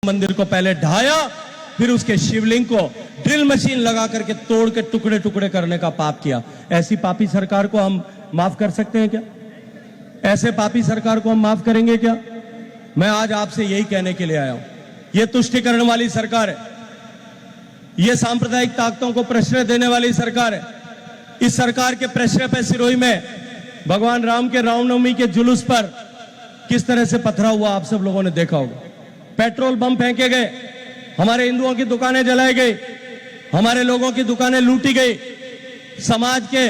मंदिर को पहले ढाया, फिर उसके शिवलिंग को ड्रिल मशीन लगा करके तोड़ के टुकड़े टुकड़े करने का पाप किया। ऐसी पापी सरकार को हम माफ कर सकते हैं क्या? ऐसे पापी सरकार को हम माफ करेंगे क्या? मैं आज आपसे यही कहने के लिए आया हूं, यह तुष्टिकरण वाली सरकार है, यह सांप्रदायिक ताकतों को प्रश्रय देने वाली सरकार है। इस सरकार के प्रश्रय पे सिरोही में भगवान राम के रामनवमी के जुलूस पर किस तरह से पथराव हुआ आप सब लोगों ने देखा होगा। पेट्रोल बम फेंके गए, हमारे हिंदुओं की दुकानें जलाई गई, हमारे लोगों की दुकानें लूटी गई, समाज के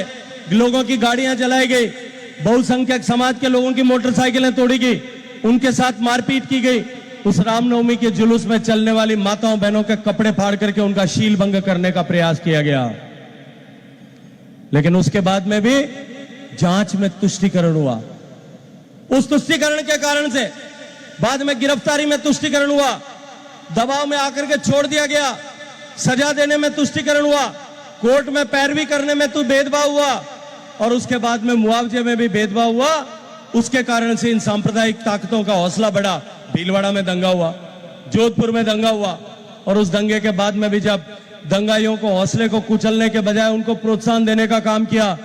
लोगों की गाड़ियां जलाई गई, बहुसंख्यक समाज के लोगों की मोटरसाइकिलें तोड़ी गई, उनके साथ मारपीट की गई। उस रामनवमी के जुलूस में चलने वाली माताओं बहनों के कपड़े फाड़ करके उनका शील भंग करने का प्रयास किया गया। लेकिन उसके बाद में भी जांच में तुष्टिकरण हुआ। उस तुष्टिकरण के कारण से बाद में गिरफ्तारी में तुष्टिकरण हुआ, दबाव में आकर के छोड़ दिया गया, सजा देने में तुष्टिकरण हुआ, कोर्ट में पैरवी करने में तो भेदभाव हुआ, और उसके बाद में मुआवजे में भी भेदभाव हुआ। उसके कारण से इन सांप्रदायिक ताकतों का हौसला बढ़ा। भीलवाड़ा में दंगा हुआ, जोधपुर में दंगा हुआ, और उस दंगे के बाद में भी जब दंगाइयों को हौसले को कुचलने के बजाय उनको प्रोत्साहन देने का काम किया,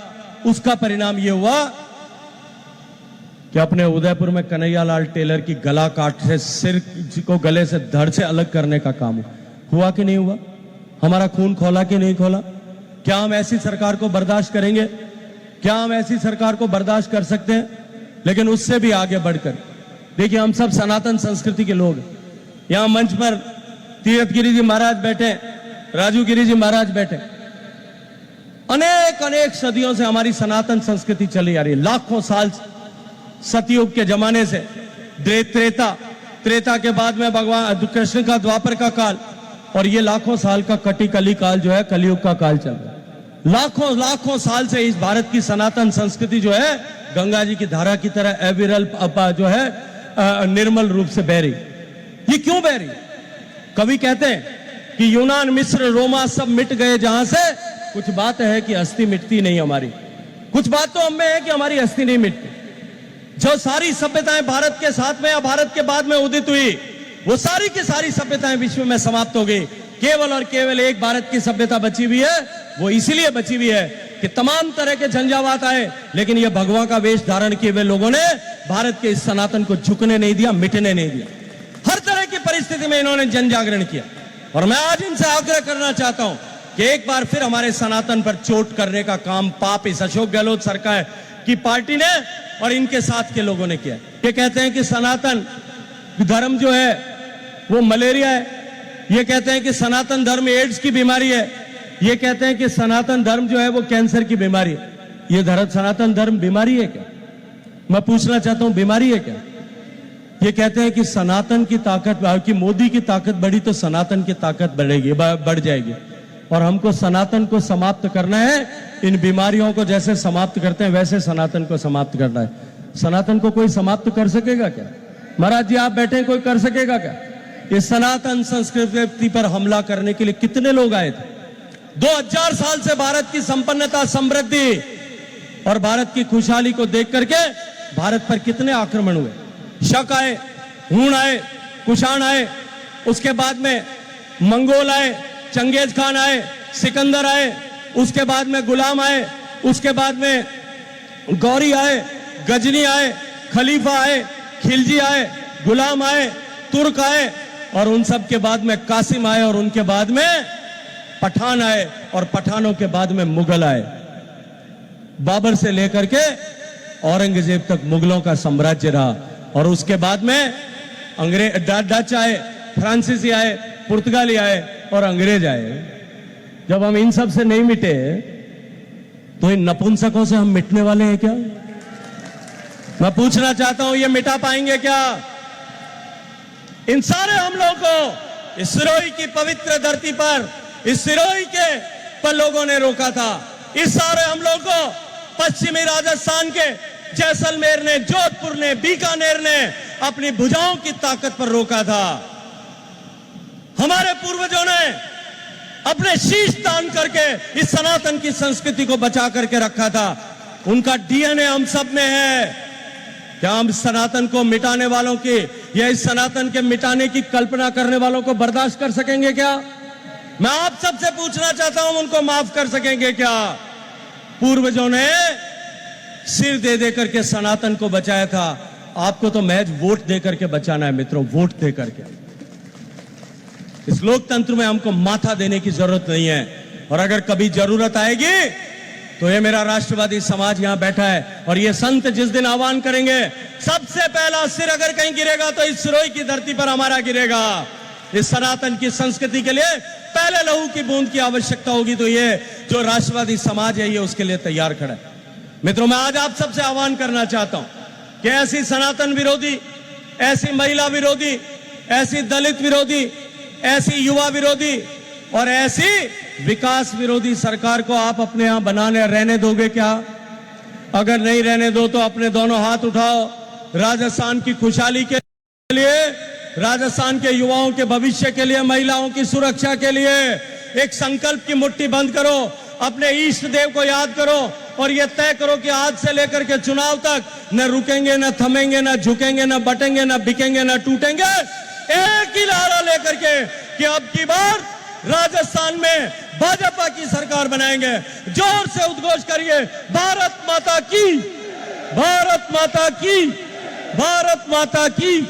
उसका परिणाम यह हुआ कि अपने उदयपुर में कन्हैयालाल टेलर की गला काट से सिर को गले से धड़ से अलग करने का काम हुआ कि नहीं हुआ? हमारा खून खोला कि नहीं खोला? क्या हम ऐसी सरकार को बर्दाश्त करेंगे? क्या हम ऐसी सरकार को बर्दाश्त कर सकते हैं? लेकिन उससे भी आगे बढ़कर देखिए, हम सब सनातन संस्कृति के लोग, यहां मंच पर तीर्थगिरी जी महाराज बैठे, राजू गिरी जी महाराज बैठे। अनेक अनेक सदियों से हमारी सनातन संस्कृति चली आ रही है, लाखों साल सतयुग के जमाने से, त्रेता के बाद में भगवान कृष्ण का द्वापर का काल, और ये लाखों साल का कली काल जो है, कलयुग का काल चल रहा है। लाखों साल से इस भारत की सनातन संस्कृति जो है गंगा जी की धारा की तरह अविरल जो है निर्मल रूप से बह रही। ये क्यों बह रही? कवि कहते हैं कि यूनान, मिस्र, रोमा सब मिट गए जहां से, कुछ बात है कि अस्थि मिटती नहीं हमारी। कुछ बात तो हमें है कि हमारी अस्थि नहीं मिटती। जो सारी सभ्यताएं भारत के साथ में या भारत के बाद में उदित हुई, वो सारी की सारी सभ्यताएं विश्व में समाप्त हो गई। केवल और केवल एक भारत की सभ्यता बची हुई है। वो इसीलिए बची हुई है कि तमाम तरह के झंझावात आए, लेकिन ये भगवान का वेश धारण किए हुए लोगों ने भारत के इस सनातन को झुकने नहीं दिया, मिटने नहीं दिया। हर तरह की परिस्थिति में इन्होंने जन जागरण किया। और मैं आज इनसे आग्रह करना चाहता हूं कि एक बार फिर हमारे सनातन पर चोट करने का काम पाप इस अशोक गहलोत सरकार की पार्टी ने और इनके साथ के लोगों ने किया। ये कहते हैं कि सनातन धर्म जो है वो मलेरिया है, ये कहते हैं कि सनातन धर्म एड्स की बीमारी है, ये कहते हैं कि सनातन धर्म जो है वो कैंसर की बीमारी है। ये सनातन धर्म बीमारी है क्या? मैं पूछना चाहता हूं, बीमारी है क्या? ये कहते हैं कि सनातन की ताकत, कि मोदी की ताकत बढ़ी तो सनातन की ताकत बढ़ेगी, बढ़ जाएगी, और हमको सनातन को समाप्त करना है। इन बीमारियों को जैसे समाप्त करते हैं वैसे सनातन को समाप्त करना है। सनातन को कोई समाप्त कर सकेगा क्या? महाराज जी आप बैठे, कोई कर सकेगा क्या? इस सनातन संस्कृति पर हमला करने के लिए कितने लोग आए थे? 2000 साल से भारत की संपन्नता, समृद्धि और भारत की खुशहाली को देख करके भारत पर कितने आक्रमण हुए। शक आए, हूण आए, कुषाण आए, उसके बाद में मंगोल आए, चंगेज खान आए, सिकंदर आए, उसके बाद में गुलाम आए, उसके बाद में गौरी आए, गजनी आए, खलीफा आए, खिलजी आए, गुलाम आए, तुर्क आए, और उन सब के बाद में कासिम आए, और उनके बाद में पठान आए, और पठानों के बाद में मुगल आए। बाबर से लेकर के औरंगजेब तक मुगलों का साम्राज्य रहा, और उसके बाद में डच आए, फ्रांसीसी आए, पुर्तगाली आए और अंग्रेज आए। जब हम इन सब से नहीं मिटे तो इन नपुंसकों से हम मिटने वाले हैं क्या? मैं पूछना चाहता हूं, ये मिटा पाएंगे क्या? इन सारे हमलों को इस सिरोही की पवित्र धरती पर, इस सिरोही के पर लोगों ने रोका था। इस सारे हमलों को पश्चिमी राजस्थान के जैसलमेर ने, जोधपुर ने, बीकानेर ने अपनी भुजाओं की ताकत पर रोका था। हमारे पूर्वजों ने अपने शीश दान करके इस सनातन की संस्कृति को बचा करके रखा था। उनका डीएनए हम सब में है। क्या हम सनातन को मिटाने वालों की या इस सनातन के मिटाने की कल्पना करने वालों को बर्दाश्त कर सकेंगे क्या? मैं आप सबसे पूछना चाहता हूं, उनको माफ कर सकेंगे क्या? पूर्वजों ने सिर दे दे करके सनातन को बचाया था, आपको तो महज वोट दे करके बचाना है मित्रों, वोट दे करके। इस लोकतंत्र में हमको माथा देने की जरूरत नहीं है, और अगर कभी जरूरत आएगी तो ये मेरा राष्ट्रवादी समाज यहां बैठा है, और ये संत जिस दिन आह्वान करेंगे, सबसे पहला सिर अगर कहीं गिरेगा तो इस सिरोही की धरती पर हमारा गिरेगा। इस सनातन की संस्कृति के लिए पहले लहू की बूंद की आवश्यकता होगी, तो ये जो राष्ट्रवादी समाज है ये उसके लिए तैयार खड़ा है। मित्रों, मैं आज आप सबसे आह्वान करना चाहता हूं कि ऐसी सनातन विरोधी, ऐसी महिला विरोधी, ऐसी दलित विरोधी, ऐसी युवा विरोधी और ऐसी विकास विरोधी सरकार को आप अपने यहां बनाने रहने दोगे क्या? अगर नहीं रहने दो तो अपने दोनों हाथ उठाओ, राजस्थान की खुशहाली के लिए, राजस्थान के युवाओं के भविष्य के लिए, महिलाओं की सुरक्षा के लिए एक संकल्प की मुट्ठी बंद करो, अपने इष्ट देव को याद करो और यह तय करो कि आज से लेकर के चुनाव तक न रुकेंगे, न थमेंगे, न झुकेंगे, न बटेंगे, न बिकेंगे, न टूटेंगे। एक ही नारा लेकर के कि अब की बार राजस्थान में भाजपा की सरकार बनाएंगे। जोर से उद्घोष करिए, भारत माता की, भारत माता की, भारत माता की।